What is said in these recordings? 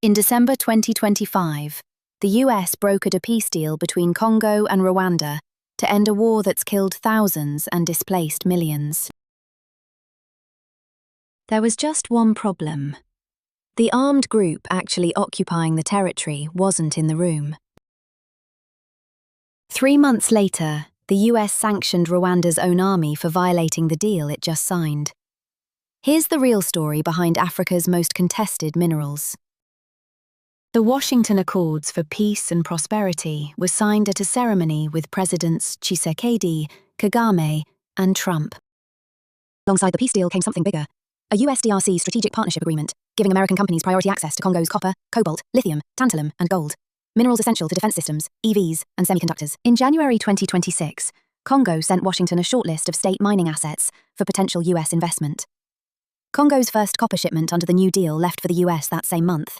In December 2025, the US brokered a peace deal between Congo and Rwanda to end a war that's killed thousands and displaced millions. There was just one problem. The armed group actually occupying the territory wasn't in the room. 3 months later, the US sanctioned Rwanda's own army for violating the deal it just signed. Here's the real story behind Africa's most contested minerals. The Washington Accords for Peace and Prosperity were signed at a ceremony with Presidents Tshisekedi, Kagame, and Trump. Alongside the peace deal came something bigger: a US-DRC strategic partnership agreement, giving American companies priority access to Congo's copper, cobalt, lithium, tantalum, and gold, minerals essential to defense systems, EVs, and semiconductors. In January 2026, Congo sent Washington a shortlist of state mining assets for potential US investment. Congo's first copper shipment under the new deal left for the US that same month.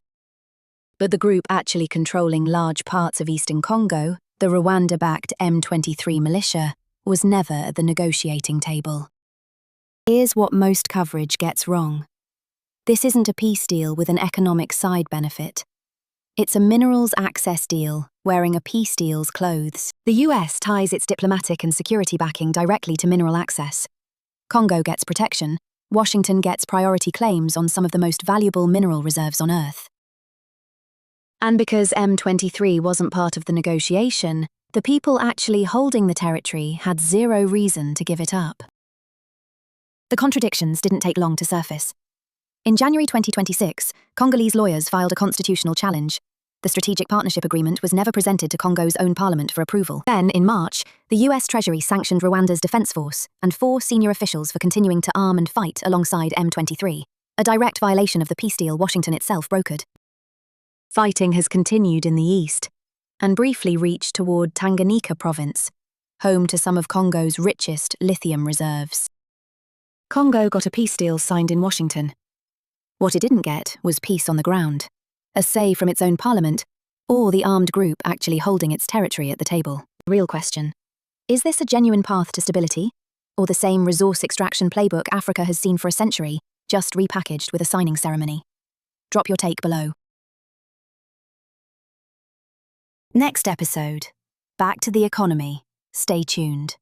But the group actually controlling large parts of eastern Congo, the Rwanda-backed M23 militia, was never at the negotiating table. Here's what most coverage gets wrong. This isn't a peace deal with an economic side benefit. It's a minerals access deal, wearing a peace deal's clothes. The US ties its diplomatic and security backing directly to mineral access. Congo gets protection. Washington gets priority claims on some of the most valuable mineral reserves on Earth. And because M23 wasn't part of the negotiation, the people actually holding the territory had zero reason to give it up. The contradictions didn't take long to surface. In January 2026, Congolese lawyers filed a constitutional challenge. The strategic partnership agreement was never presented to Congo's own parliament for approval. Then, in March, the US Treasury sanctioned Rwanda's defense force and 4 senior officials for continuing to arm and fight alongside M23, a direct violation of the peace deal Washington itself brokered. Fighting has continued in the east, and briefly reached toward Tanganyika province, home to some of Congo's richest lithium reserves. Congo got a peace deal signed in Washington. What it didn't get was peace on the ground, a say from its own parliament, or the armed group actually holding its territory at the table. Real question: is this a genuine path to stability, or the same resource extraction playbook Africa has seen for a century, just repackaged with a signing ceremony? Drop your take below. Next episode, back to the economy. Stay tuned.